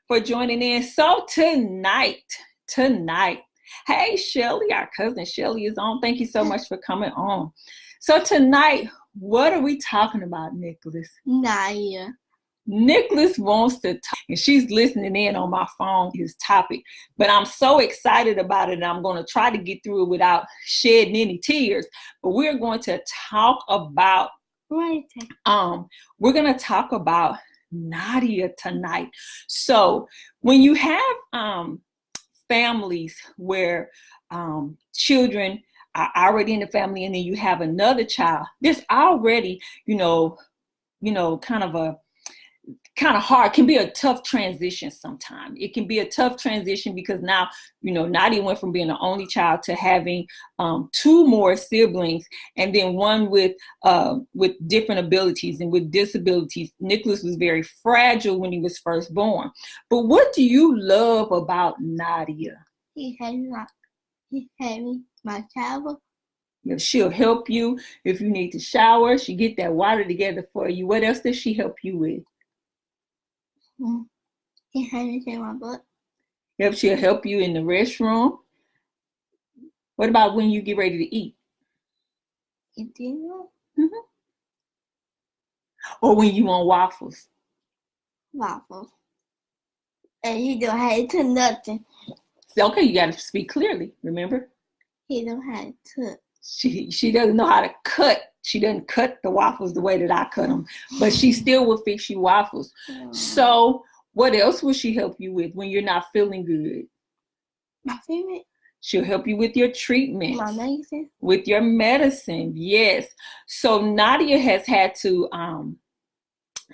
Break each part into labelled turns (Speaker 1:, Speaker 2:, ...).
Speaker 1: for joining in. So tonight, hey Shelly, our cousin Shelly is on. Thank you so much for coming on. So tonight, what are we talking about, Nicholas?
Speaker 2: Nadia.
Speaker 1: Nicholas wants to talk, and she's listening in on my phone, his topic. But I'm so excited about it, and I'm going to try to get through it without shedding any tears. But we're going to talk about, we're going to talk about Nadia tonight. So when you have families where children are already in the family, and then you have another child, there's already, kind of hard, can be a tough transition sometimes. It can be a tough transition because now, Nadia went from being the only child to having two more siblings, and then one with different abilities and with disabilities. Nicholas was very fragile when he was first born. But what do you love about Nadia?
Speaker 2: He had my shower.
Speaker 1: She'll help you if you need to shower. She get that water together for you. What else does she help you with?
Speaker 2: He had me take my butt.
Speaker 1: Yep, she'll help you in the restroom. What about when you get ready to eat?
Speaker 2: Eat dinner?
Speaker 1: Mm-hmm. Or when you want waffles?
Speaker 2: Waffles. And he don't have to nothing.
Speaker 1: Okay, you got to speak clearly, remember?
Speaker 2: He don't have to.
Speaker 1: She doesn't know how to cut. She doesn't cut the waffles the way that I cut them, but she still will fix you waffles. So what else will she help you with when you're not feeling good?
Speaker 2: My favorite.
Speaker 1: She'll help you with your treatment.
Speaker 2: My medicine.
Speaker 1: With your medicine, yes. So Nadia has had to,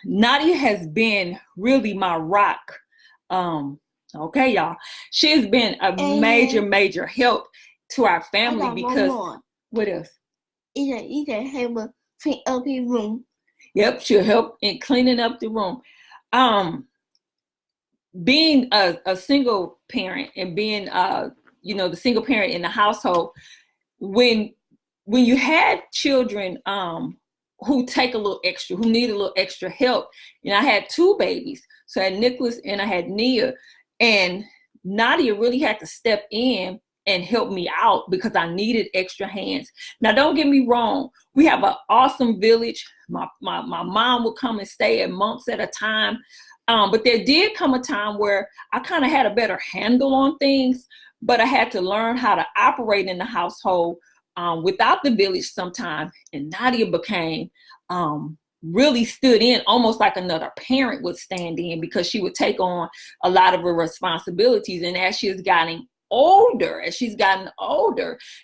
Speaker 1: Nadia has been really my rock. Okay, y'all. She's been a major help to our family because, what else?
Speaker 2: He can help clean up his room.
Speaker 1: Yep, she'll help in cleaning up the room. Being a single parent and being the single parent in the household, when you had children who take a little extra, who need a little extra help. I had two babies. So I had Nicholas and I had Nia, and Nadia really had to step in and help me out because I needed extra hands. Now, don't get me wrong. We have an awesome village. My mom would come and stay at months at a time. But there did come a time where I kind of had a better handle on things, but I had to learn how to operate in the household without the village sometime. And Nadia became really stood in almost like another parent would stand in, because she would take on a lot of her responsibilities. And as she's gotten older,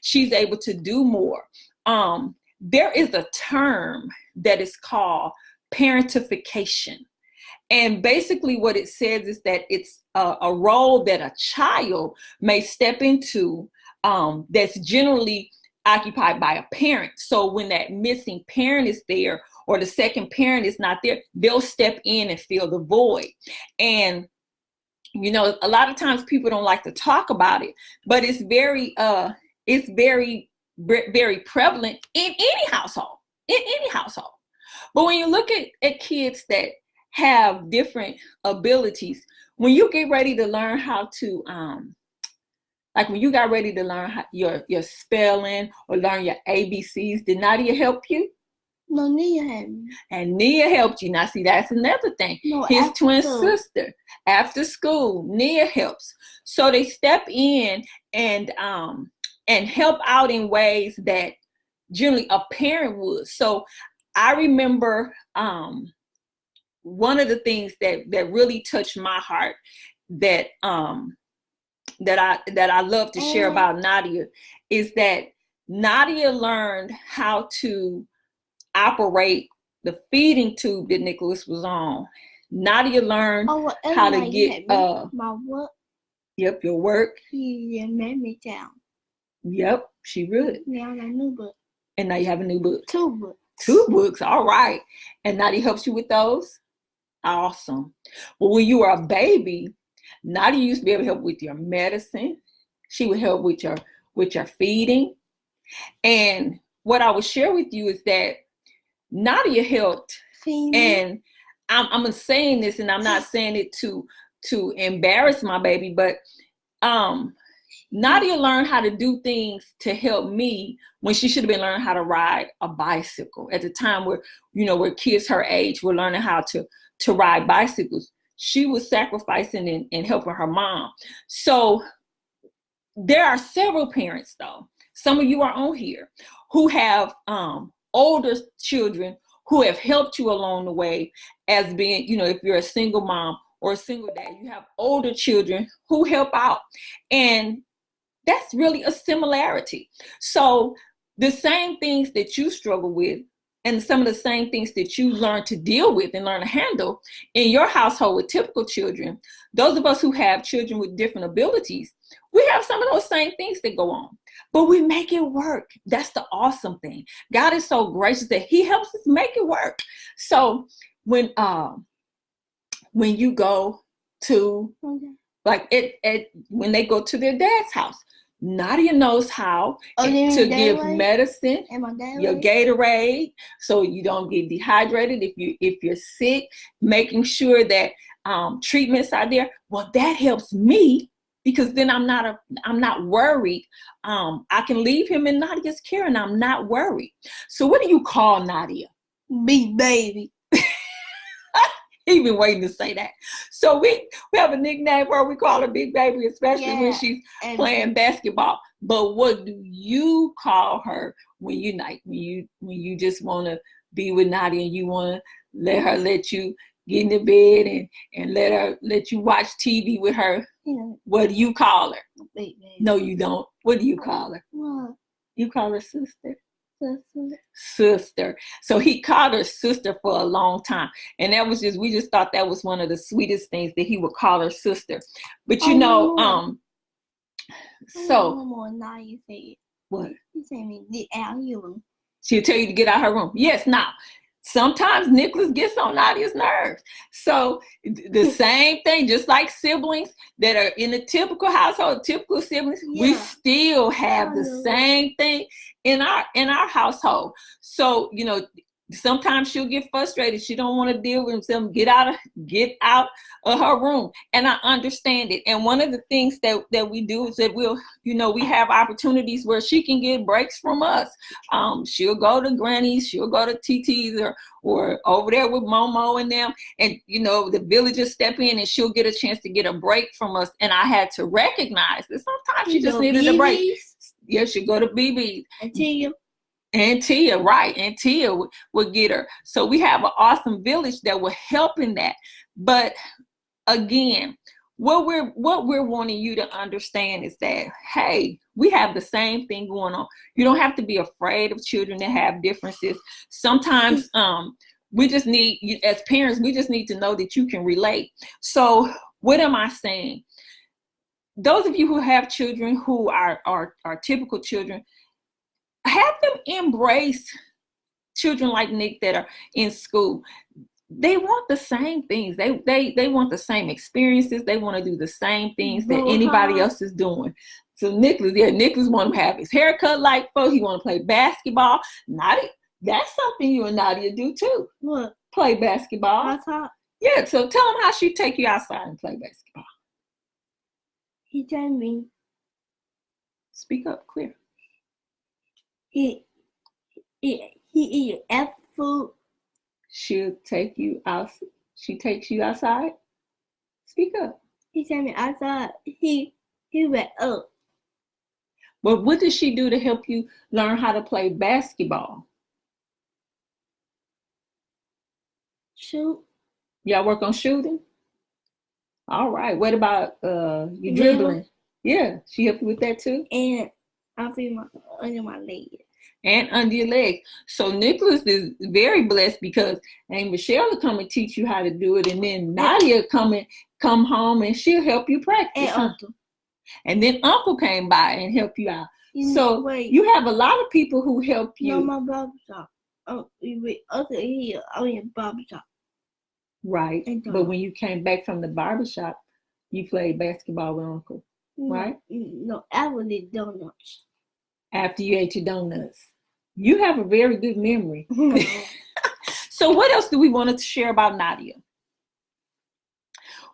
Speaker 1: she's able to do more. There is a term that is called parentification. And basically what it says is that it's a role that a child may step into that's generally occupied by a parent. So when that missing parent is there, or the second parent is not there, they'll step in and fill the void. And a lot of times people don't like to talk about it, but it's very prevalent in any household, But when you look at kids that have different abilities, when you get ready to learn how to, like when you got ready to learn your spelling or learn your ABCs, did Nadia help you?
Speaker 2: No, Nia helped me.
Speaker 1: And Nia helped you. Now, see, that's another thing.
Speaker 2: No,
Speaker 1: his twin sister, after school, Nia helps. So they step in and help out in ways that generally a parent would. So I remember one of the things that really touched my heart that I love to share about Nadia is that Nadia learned how to operate the feeding tube that Nicholas was on. Nadia learned how to get
Speaker 2: my work.
Speaker 1: Yep, your work.
Speaker 2: He made me down.
Speaker 1: Yep, she would.
Speaker 2: Now I got a new book.
Speaker 1: And now you have a new book.
Speaker 2: 2 books.
Speaker 1: 2 books, all right. And Nadia helps you with those? Awesome. Well, when you were a baby, Nadia used to be able to help with your medicine. She would help with your feeding. And what I would share with you is that Nadia helped, and I'm saying this, and I'm not saying it to to embarrass my baby, but Nadia learned how to do things to help me when she should have been learning how to ride a bicycle at the time where, where kids her age were learning how to ride bicycles. She was sacrificing and helping her mom. So there are several parents, though. Some of you are on here who have older children who have helped you along the way as being, if you're a single mom or a single dad, you have older children who help out. And that's really a similarity. So the same things that you struggle with and some of the same things that you learn to deal with and learn to handle in your household with typical children, those of us who have children with different abilities, we have some of those same things that go on, but we make it work. That's the awesome thing. God is so gracious that he helps us make it work. So when you go to, like when they go to their dad's house, Nadia knows how to give medicine, your Gatorade, so you don't get dehydrated if you're sick, making sure that treatments are there. Well, that helps me because then I'm not worried. I can leave him in Nadia's care and I'm not worried. So what do you call Nadia?
Speaker 2: Big baby.
Speaker 1: He been waiting to say that. So we have a nickname for her. We call her Big Baby, especially when she's playing basketball. But what do you call her when you just want to be with Nadia and you want to let you get in the bed and let you watch TV with her? Yeah. What do you call her?
Speaker 2: Big baby.
Speaker 1: No, you don't. What do you call her?
Speaker 2: What?
Speaker 1: You call her sister. Sister. So he called her sister for a long time, and we just thought that was one of the sweetest things that he would call her sister. But so
Speaker 2: now you say it.
Speaker 1: What?
Speaker 2: You say me get out of your room.
Speaker 1: She'll tell you to get out her room. Yes. Now sometimes Nicholas gets on Nadia's nerves. So the same thing, just like siblings that are in a typical household, typical siblings, we still have the same thing in our household. So, sometimes she'll get frustrated. She don't want to deal with himself. Get out of her room. And I understand it. And one of the things that we do is that we have opportunities where she can get breaks from us. She'll go to Granny's, she'll go to TT's or over there with Momo and them. And, the villagers step in and she'll get a chance to get a break from us. And I had to recognize that sometimes she just needed a break. Yeah, she'll go to BB's. And Tia, right. And Tia would get her. So we have an awesome village that will help in that. But again, what we're wanting you to understand is that, hey, we have the same thing going on. You don't have to be afraid of children that have differences. Sometimes we just need, as parents, we just need to know that you can relate. So what am I saying? Those of you who have children who are typical children, have them embrace children like Nick that are in school. They want the same things. They want the same experiences. They want to do the same things that anybody else is doing. So Nicholas want to have his hair cut like folks. He want to play basketball. Nadia, that's something you and Nadia do too.
Speaker 2: What?
Speaker 1: Play basketball.
Speaker 2: Outside?
Speaker 1: Yeah, so tell him how she take you outside and play basketball.
Speaker 2: He tell me.
Speaker 1: Speak up clear.
Speaker 2: He eat apple.
Speaker 1: She'll take you out. She takes you outside. Speak up.
Speaker 2: He sent me outside. He went up.
Speaker 1: But what does she do to help you learn how to play basketball?
Speaker 2: Shoot.
Speaker 1: Y'all work on shooting? All right. What about you dribbling? Yeah, she helped you with that too.
Speaker 2: And I feel under my leg.
Speaker 1: And under your leg. So Nicholas is very blessed because Michelle will come and teach you how to do it, and then Nadia come home and she'll help you practice. And then Uncle came by and helped you out. You have a lot of people who help you.
Speaker 2: No, my barbershop. Here, in barbershop.
Speaker 1: Right. But when you came back from the barbershop, you played basketball with Uncle, right?
Speaker 2: No, after the donuts.
Speaker 1: After you ate your donuts. You have a very good memory. So what else do we want to share about Nadia?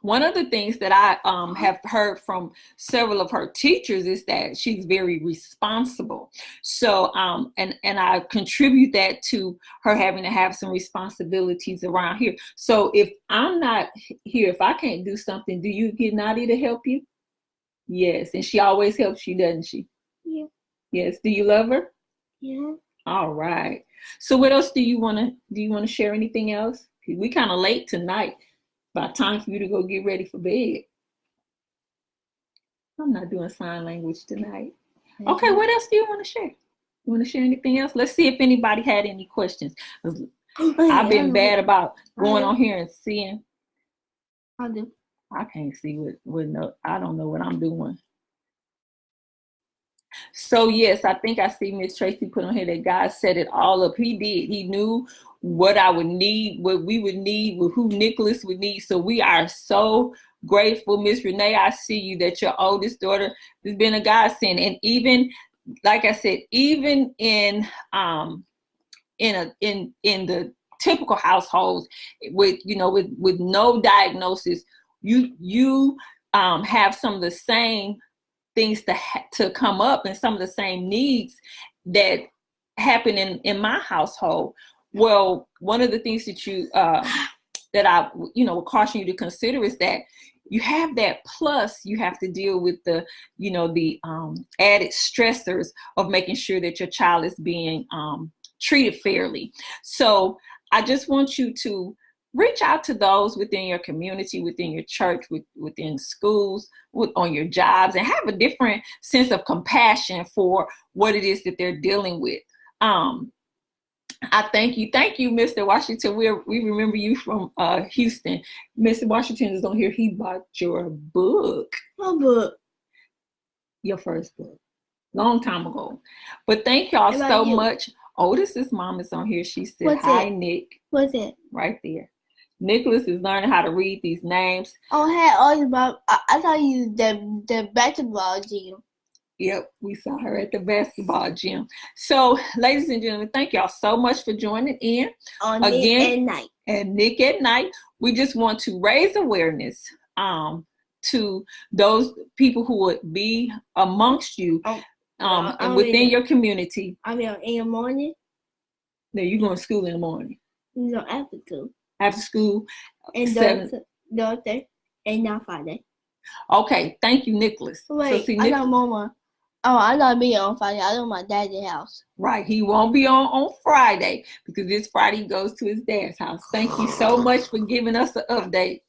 Speaker 1: one of the things that I have heard from several of her teachers is that she's very responsible. So and I contribute that to her having to have some responsibilities around here. So if I'm not here, if I can't do something, do you get Nadia to help you? Yes, and she always helps you, doesn't she?
Speaker 2: Yeah.
Speaker 1: Yes. Do you love her?
Speaker 2: Yeah.
Speaker 1: All right. So what else do you want to share? Anything else? We kind of late tonight. About time for you to go get ready for bed. I'm not doing sign language tonight. Okay, what else do you want to share? You want to share anything else? Let's see if anybody had any questions. I've been bad about going on here and seeing.
Speaker 2: I do.
Speaker 1: I can't see what no, I don't know what I'm doing. So yes, I think I see Miss Tracy put on here that God set it all up. He did. He knew what I would need, what we would need, who Nicholas would need. So we are so grateful, Miss Renee. I see you that your oldest daughter has been a godsend, and even like I said, even in the typical households with no diagnosis, you have some of the same things to come up and some of the same needs that happen in my household. Well, one of the things that you that I would caution you to consider is that you have that, plus you have to deal with the added stressors of making sure that your child is being treated fairly. So I just want you to reach out to those within your community, within your church, within schools, on your jobs, and have a different sense of compassion for what it is that they're dealing with. I thank you, Mr. Washington. We remember you from Houston. Mr. Washington is on here. He bought your book.
Speaker 2: What book?
Speaker 1: Your first book, long time ago. But thank y'all so much. Otis's mom is on here. She said,
Speaker 2: What's
Speaker 1: "Hi,
Speaker 2: it?
Speaker 1: Nick."
Speaker 2: What's it?
Speaker 1: Right there. Nicholas is learning how to read these names.
Speaker 2: Oh, hey, I thought you the basketball gym.
Speaker 1: Yep, we saw her at the basketball gym. So, ladies and gentlemen, thank y'all so much for joining in.
Speaker 2: On
Speaker 1: again,
Speaker 2: Nick at Night.
Speaker 1: And Nick at Night. We just want to raise awareness to those people who would be amongst you and within your community.
Speaker 2: I mean, in the morning.
Speaker 1: No, you're going to school in the morning.
Speaker 2: No, after school.
Speaker 1: After school.
Speaker 2: And Thursday and not Friday.
Speaker 1: Okay, thank you, Nicholas.
Speaker 2: Wait, so I know Mama. Oh, I'm not being on Friday. I know my dad's house.
Speaker 1: Right, he won't be on Friday because this Friday he goes to his dad's house. Thank you so much for giving us an update.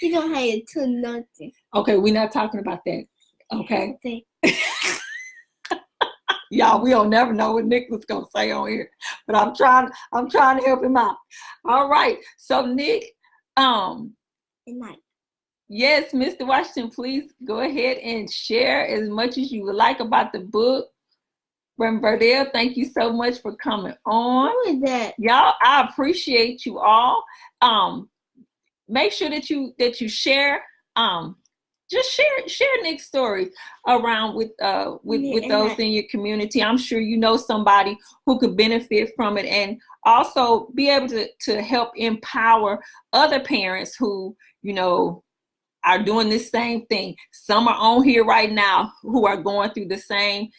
Speaker 2: He don't have it to nothing.
Speaker 1: Okay, we're not talking about that. Okay. Y'all, we don't never know what Nicholas gonna say on here, but I'm trying to help him out. All right, so Nick,
Speaker 2: Good night.
Speaker 1: Yes, Mr. Washington, please go ahead and share as much as you would like about the book. Reverend Verdell, thank you so much for coming on.
Speaker 2: Who is that?
Speaker 1: Y'all, I appreciate you all. Make sure that you share. Just share Nick's story around with those in your community. I'm sure you know somebody who could benefit from it, and also be able to help empower other parents who are doing this same thing. Some are on here right now who are going through the same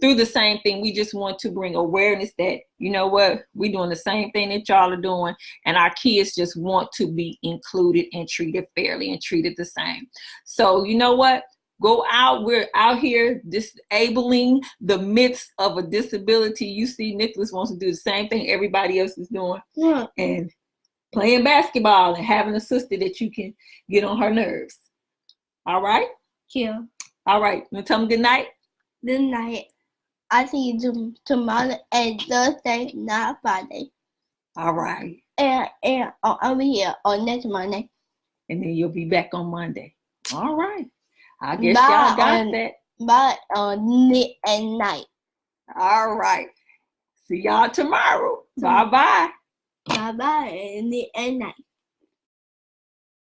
Speaker 1: thing. We just want to bring awareness that, you know what, we're doing the same thing that y'all are doing, and our kids just want to be included and treated fairly and treated the same. So you know what? Go out. We're out here disabling the midst of a disability. You see, Nicholas wants to do the same thing everybody else is doing.
Speaker 2: Yeah.
Speaker 1: And playing basketball and having a sister that you can get on her nerves. All right?
Speaker 2: Yeah.
Speaker 1: All right. You want to tell them good night?
Speaker 2: Good night. I see you tomorrow and Thursday, not Friday.
Speaker 1: All right.
Speaker 2: And I'll be here on next Monday.
Speaker 1: And then you'll be back on Monday. All right. I guess y'all got that.
Speaker 2: Bye on Nick at Night.
Speaker 1: All right. See y'all tomorrow. Bye-bye.
Speaker 2: Bye-bye, Nick at Night.